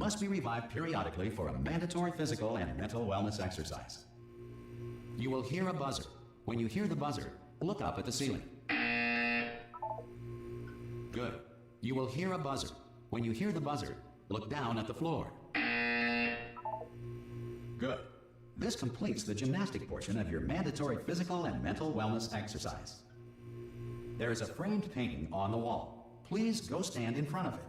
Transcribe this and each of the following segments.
must be revived periodically for a mandatory physical and mental wellness exercise. You will hear a buzzer. When you hear the buzzer, look up at the ceiling. Good. You will hear a buzzer. When you hear the buzzer, look down at the floor. Good. This completes the gymnastic portion of your mandatory physical and mental wellness exercise. There is a framed painting on the wall. Please go stand in front of it.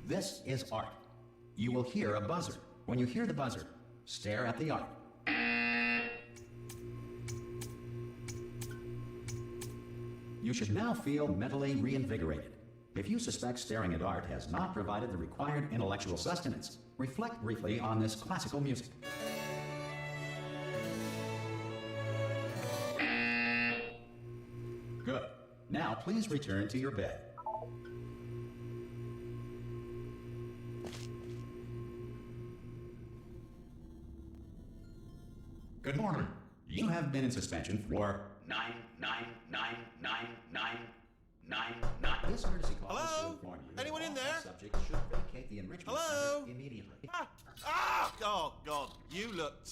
This is art. You will hear a buzzer. When you hear the buzzer, stare at the art. You should now feel mentally reinvigorated. If you suspect staring at art has not provided the required intellectual sustenance, reflect briefly on this classical music. Good. Now please return to your bed. Good morning. You have been in suspension for 9999999. This courtesy call is to inform you. Anyone in there? Subjects should vacate the enrichment center immediately. Oh God, you look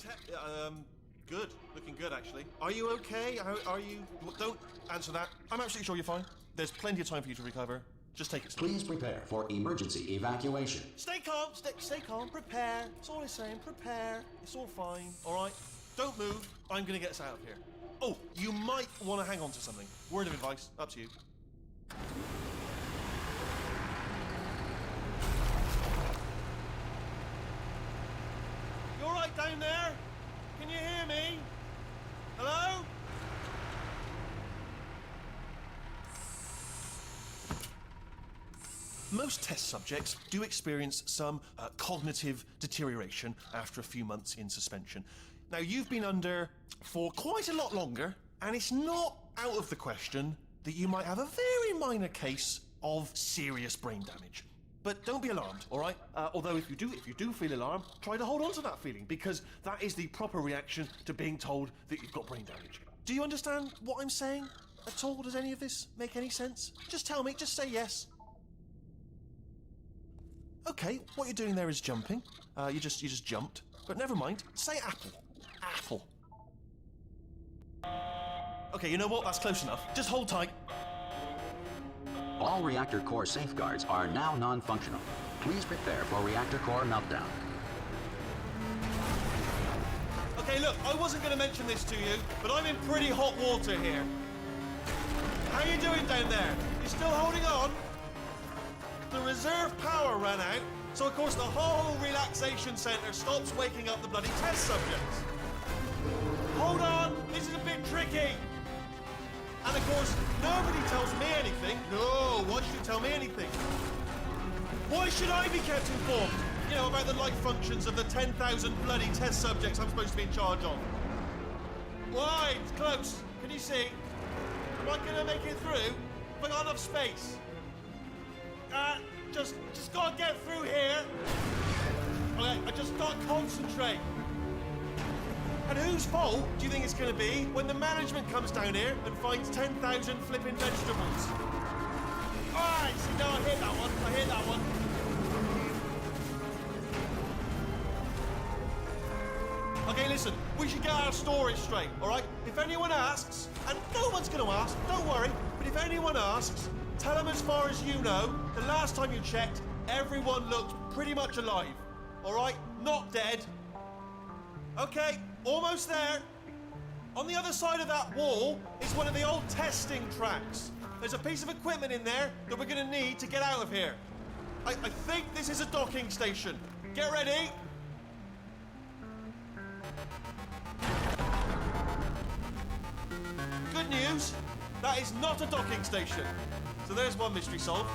good. Looking good, actually. Are you okay? Are you? Don't answer that. I'm absolutely sure you're fine. There's plenty of time for you to recover. Just take it slow. Please prepare for emergency evacuation. Stay calm. Stay calm. Prepare. That's all I'm saying. Prepare. It's all fine. All right. Don't move. I'm gonna get us out of here. Oh, you might want to hang on to something. Word of advice. Up to you. You all right down there? Can you hear me? Hello? Most test subjects do experience some cognitive deterioration after a few months in suspension. Now, you've been under for quite a lot longer, and it's not out of the question that you might have a very minor case of serious brain damage. But don't be alarmed, all right? Although if you do feel alarmed, try to hold on to that feeling, because that is the proper reaction to being told that you've got brain damage. Do you understand what I'm saying at all? Does any of this make any sense? Just tell me, just say yes. Okay, what you're doing there is jumping. You just jumped. But never mind. Say apple. Apple. Okay, you know what? That's close enough. Just hold tight. All reactor core safeguards are now non-functional. Please prepare for reactor core meltdown. Okay, look, I wasn't going to mention this to you, but I'm in pretty hot water here. How you doing down there? You still holding on? The reserve power ran out, so of course the whole relaxation centre stops waking up the bloody test subjects. Hold on, this is a bit tricky. And of course, nobody tells me anything. No, why should you tell me anything? Why should I be kept informed? You know, about the life functions of the 10,000 bloody test subjects I'm supposed to be in charge of. Why? It's close. Can you see? Am I gonna make it through? Have I got enough space? Just gotta get through here. Okay, I just gotta concentrate. And whose fault do you think it's gonna be when the management comes down here and finds 10,000 flipping vegetables? Alright, see, no, I hit that one. Okay, listen, we should get our stories straight, alright? If anyone asks, and no one's gonna ask, don't worry, but if anyone asks, tell them as far as you know, the last time you checked, everyone looked pretty much alive. Alright? Not dead. Okay, almost there. On the other side of that wall is one of the old testing tracks. There's a piece of equipment in there that we're gonna need to get out of here. I think this is a docking station. Get ready. Good news, that is not a docking station. So there's one mystery solved.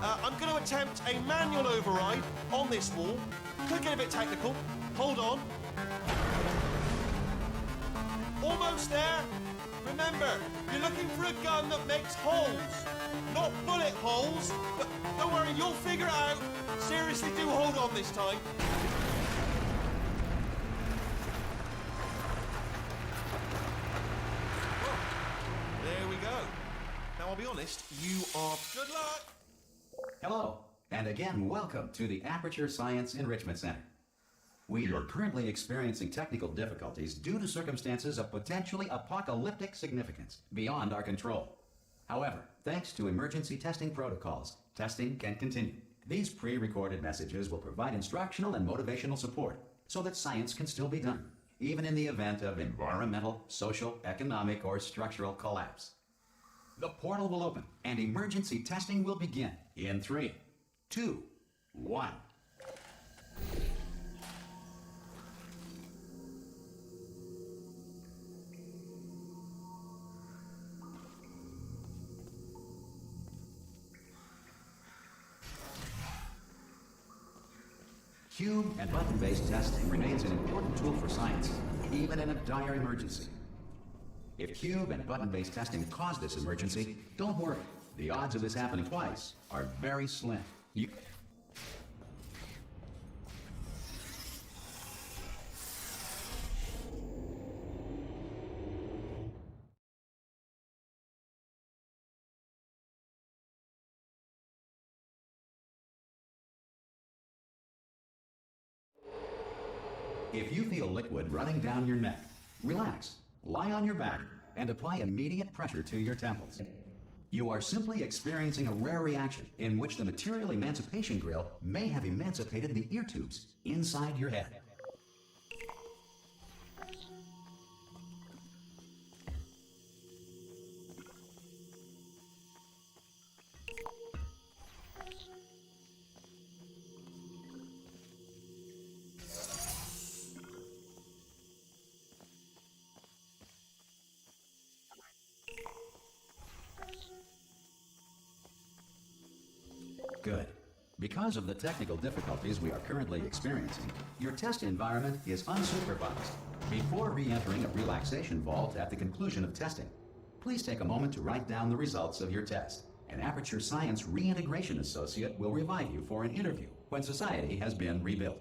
I'm going to attempt a manual override on this wall. Could get a bit technical. Hold on. Almost there. Remember, you're looking for a gun that makes holes. Not bullet holes, but don't worry, you'll figure it out. Seriously, do hold on this time. There we go. Now, I'll be honest. honest, you are... Good luck! Hello, and again, welcome to the Aperture Science Enrichment Center. We are currently experiencing technical difficulties due to circumstances of potentially apocalyptic significance beyond our control. However, thanks to emergency testing protocols, testing can continue. These pre-recorded messages will provide instructional and motivational support so that science can still be done, even in the event of environmental, social, economic, or structural collapse. The portal will open and emergency testing will begin in 3, 2, 1. Cube and button-based testing remains an important tool for science, even in a dire emergency. If cube and button-based testing caused this emergency, don't worry. The odds of this happening twice are very slim. If you feel liquid running down your neck, relax, lie on your back, and apply immediate pressure to your temples. You are simply experiencing a rare reaction in which the material emancipation grill may have emancipated the ear tubes inside your head. Good. Because of the technical difficulties we are currently experiencing, your test environment is unsupervised. Before re-entering a relaxation vault at the conclusion of testing, please take a moment to write down the results of your test. An Aperture Science Reintegration Associate will revive you for an interview when society has been rebuilt.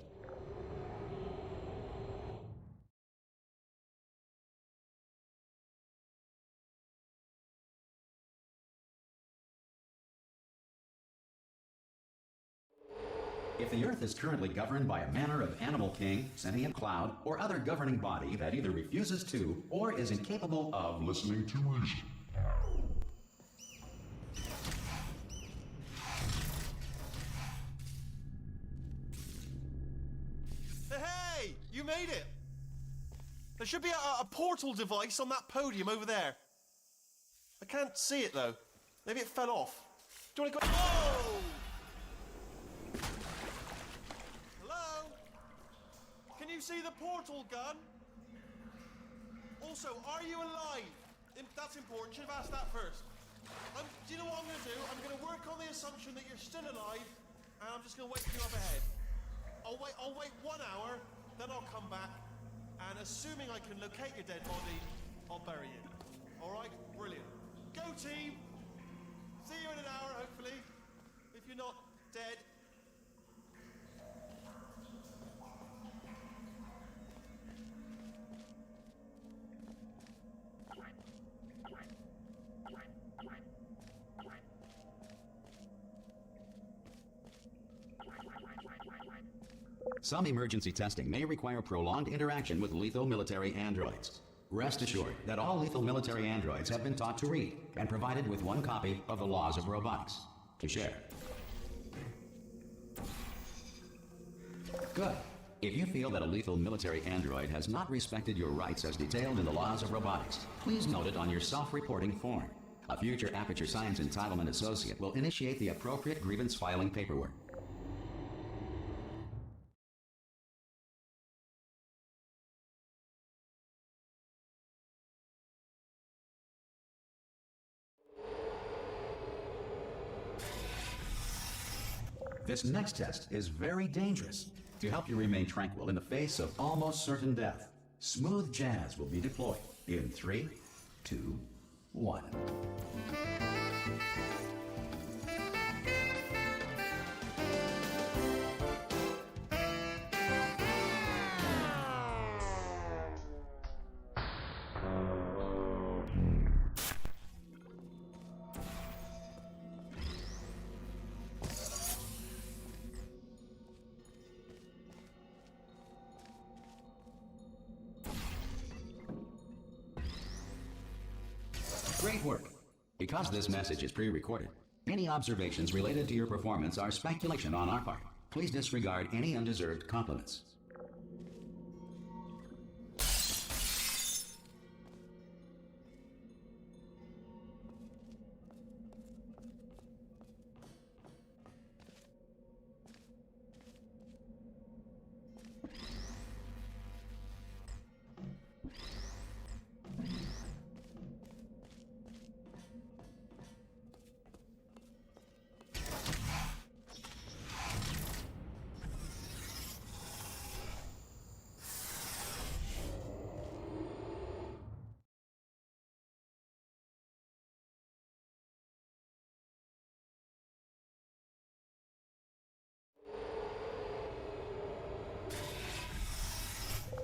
If the Earth is currently governed by a manner of animal king, sentient cloud, or other governing body that either refuses to or is incapable of listening to reason. Hey! You made it! There should be a portal device on that podium over there. I can't see it though. Maybe it fell off. Do you want to go... Whoa! Can you see the portal gun? Also, are you alive? That's important. Should have asked that first. Do you know what I'm going to do? I'm going to work on the assumption that you're still alive, and I'm just going to wait for you up ahead. I'll wait 1 hour, then I'll come back, and assuming I can locate your dead body, I'll bury you. All right? Brilliant. Go team. See you in an hour, hopefully. If you're not dead. Some emergency testing may require prolonged interaction with lethal military androids. Rest assured that all lethal military androids have been taught to read and provided with one copy of the Laws of Robotics to share. Good. If you feel that a lethal military android has not respected your rights as detailed in the Laws of Robotics, please note it on your self-reporting form. A future Aperture Science Entitlement Associate will initiate the appropriate grievance filing paperwork. This next test is very dangerous. To help you remain tranquil in the face of almost certain death, smooth jazz will be deployed in 3, 2, 1. Great work. Because this message is pre-recorded, any observations related to your performance are speculation on our part. Please disregard any undeserved compliments.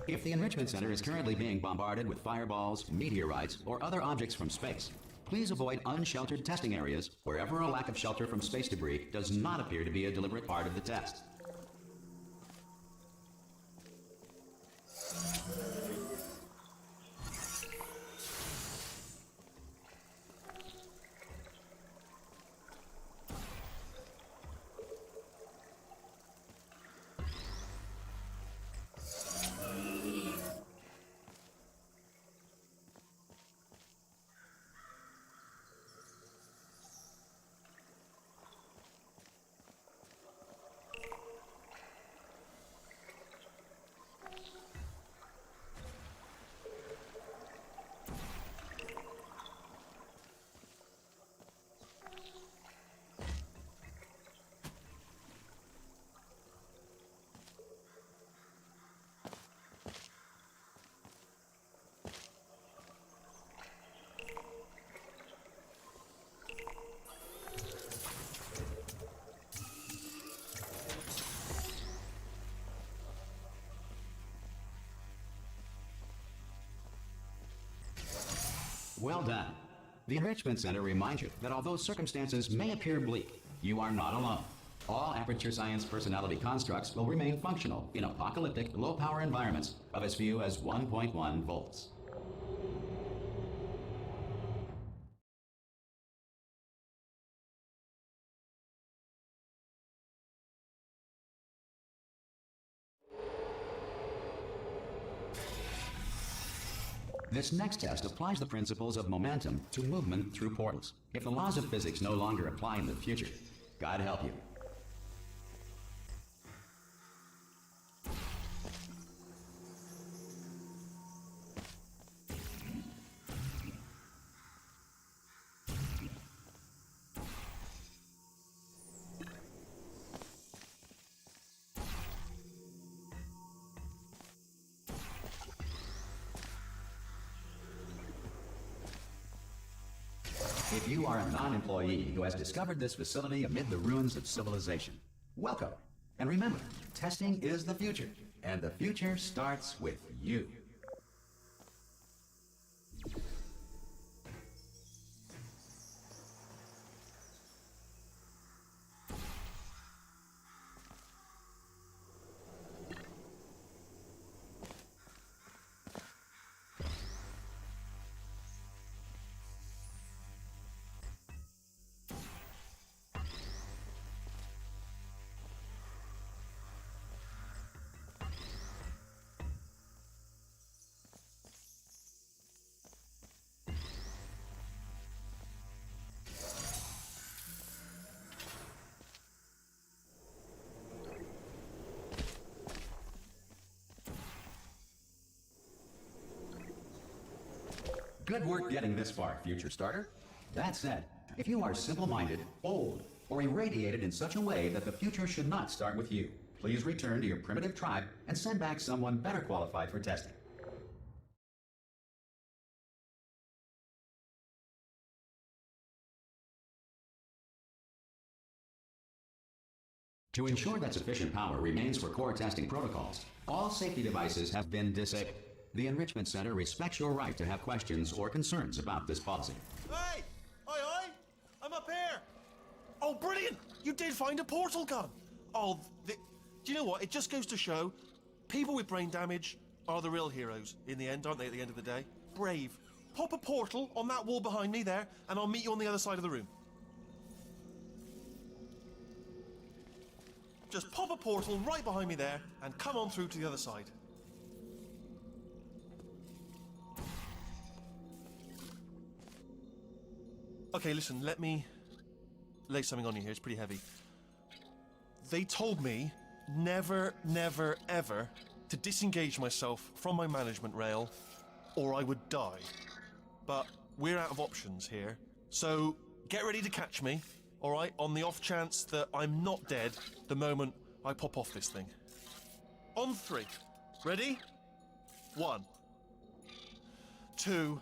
If the Enrichment Center is currently being bombarded with fireballs, meteorites, or other objects from space, please avoid unsheltered testing areas wherever a lack of shelter from space debris does not appear to be a deliberate part of the test. Well done. The Enrichment Center reminds you that although circumstances may appear bleak, you are not alone. All Aperture Science personality constructs will remain functional in apocalyptic, low-power environments of as few as 1.1 volts. This next test applies the principles of momentum to movement through portals. If the laws of physics no longer apply in the future, God help you. If you are a non-employee who has discovered this facility amid the ruins of civilization, welcome. And remember, testing is the future, and the future starts with you. Good work getting this far, future starter. That said, if you are simple-minded, old, or irradiated in such a way that the future should not start with you, please return to your primitive tribe and send back someone better qualified for testing. To ensure that sufficient power remains for core testing protocols, all safety devices have been disabled. The Enrichment Center respects your right to have questions or concerns about this policy. Hey! Aye, I'm up here! Oh, brilliant! You did find a portal gun! Oh, do you know what? It just goes to show, people with brain damage are the real heroes in the end, aren't they, at the end of the day? Brave. pop a portal on that wall behind me there, and I'll meet you on the other side of the room. Just pop a portal right behind me there, and come on through to the other side. Okay, listen, let me lay something on you here. It's pretty heavy. They told me never, never, ever to disengage myself from my management rail or I would die. But we're out of options here. So get ready to catch me, all right, on the off chance that I'm not dead the moment I pop off this thing. On 3. Ready? 1, 2,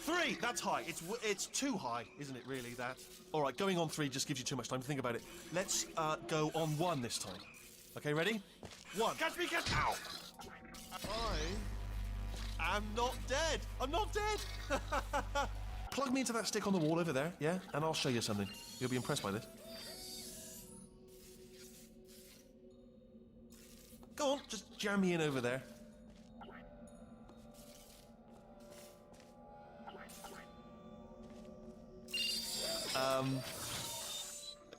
3. That's high. It's too high, isn't it, really, that? All right, going on 3 just gives you too much time to think about it. Let's go on 1 this time. Okay, ready? 1. Catch me, catch... Ow! I am not dead. I'm not dead. Plug me into that stick on the wall over there, yeah? And I'll show you something. You'll be impressed by this. Go on, just jam me in over there.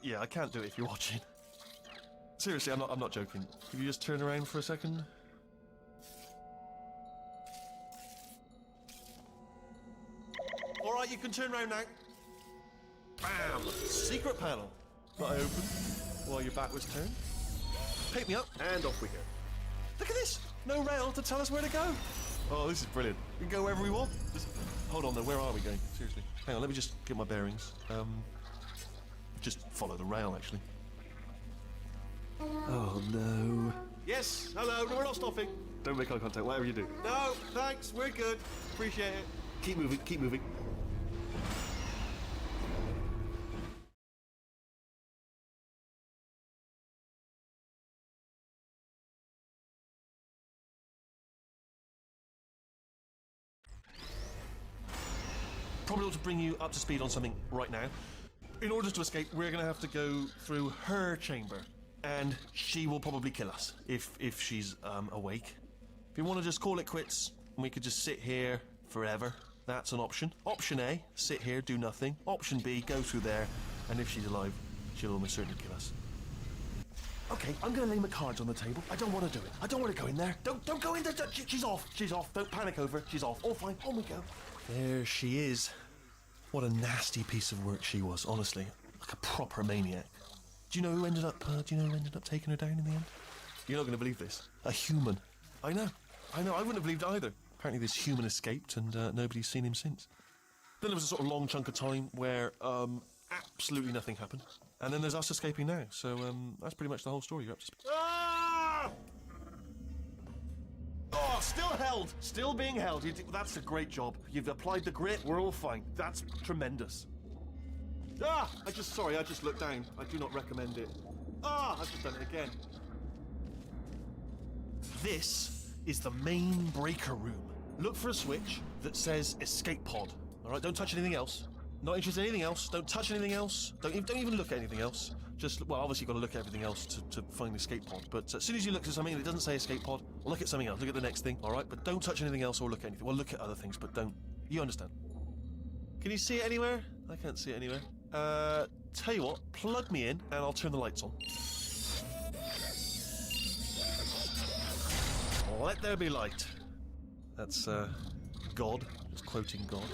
Yeah, I can't do it if you're watching. Seriously, I'm not joking. Could you just turn around for a second? All right, you can turn around now. Bam! Secret panel that I opened while your back was turned. Pick me up, and off we go. Look at this! No rail to tell us where to go. Oh, this is brilliant. We can go wherever we want. Hold on, though. Where are we going? Seriously. Hang on, let me just get my bearings. Just follow the rail, actually. Oh, no. Yes, hello. No, we're not stopping. Don't make eye contact, whatever you do. No, thanks. We're good. Appreciate it. Keep moving, keep moving. Probably ought to bring you up to speed on something right now. In order to escape, we're going to have to go through her chamber. And she will probably kill us, if she's awake. If you want to just call it quits, and we could just sit here forever, that's an option. Option A, sit here, do nothing. Option B, go through there, and if she's alive, she'll almost certainly kill us. Okay, I'm going to lay my cards on the table. I don't want to do it. I don't want to go in there. Don't go in there. She's off. She's off. Don't panic over. She's off. All fine. On we go. There she is. What a nasty piece of work she was, honestly. Like a proper maniac. Do you know who ended up taking her down in the end? You're not going to believe this. A human. I know. I wouldn't have believed either. Apparently this human escaped and nobody's seen him since. Then there was a sort of long chunk of time where absolutely nothing happened. And then there's us escaping now. So that's pretty much the whole story. You're up to speed. Ah! Oh, still held. Still being held. That's a great job. You've applied the grit. We're all fine. That's tremendous. Ah! I just looked down. I do not recommend it. Ah! I've just done it again. This is the main breaker room. Look for a switch that says escape pod. All right, don't touch anything else. Not interested in anything else. Don't touch anything else. Don't even look at anything else. Just, well, obviously you've got to look at everything else to find the escape pod. But as soon as you look at something and it doesn't say escape pod, look at something else. Look at the next thing, all right? But don't touch anything else or look at anything. Well, look at other things, but don't. You understand? Can you see it anywhere? I can't see it anywhere. Tell you what, plug me in and I'll turn the lights on. Let there be light. That's, God. Just quoting God.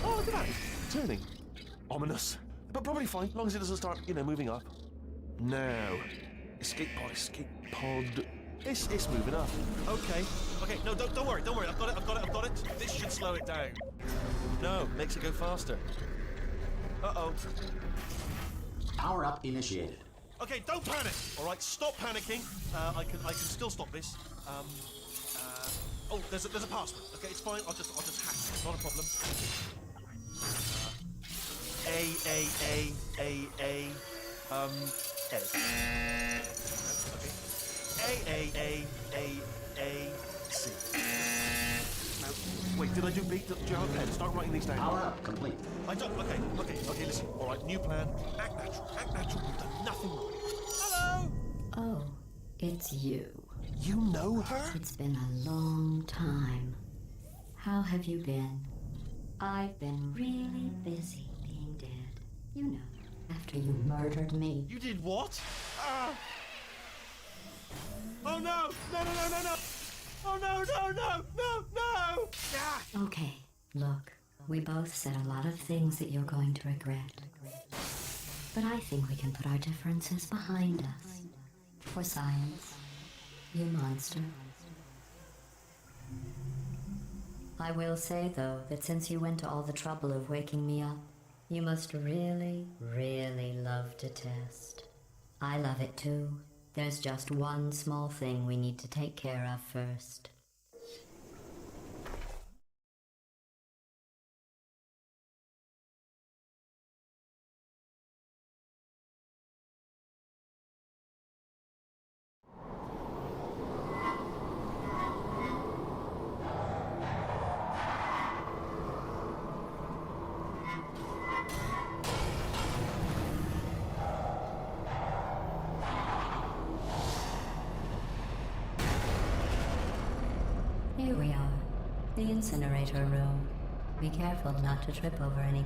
Oh, look at that. Turning. Ominous. But probably fine, as long as it doesn't start, moving up. Now. Escape pod. It's moving up. Okay. No, don't worry. I've got it. This should slow it down. No, makes it go faster. Uh-oh. Power up initiated. Okay, don't panic. All right, stop panicking. I can still stop this. Oh, there's a password. Okay, it's fine. I'll just hack it. Not a problem. A. Okay. A. C. Now, wait, did I do B? Do you have a pen? Start writing these down. Power up complete. I don't. Okay, listen. All right, new plan. Act natural. You've done nothing wrong. Hello! Oh, it's you. You know her? It's been a long time. How have you been? I've been really busy being dead. You know, after you murdered me. You did what? Oh no! No, no, no, no, no! Oh no, no, no, no, no! Ah! Okay, look, we both said a lot of things that you're going to regret. But I think we can put our differences behind us. For science, you monster. I will say, though, that since you went to all the trouble of waking me up, you must really, really love to test. I love it too. There's just one small thing we need to take care of first. Here we are, the incinerator room. Be careful not to trip over any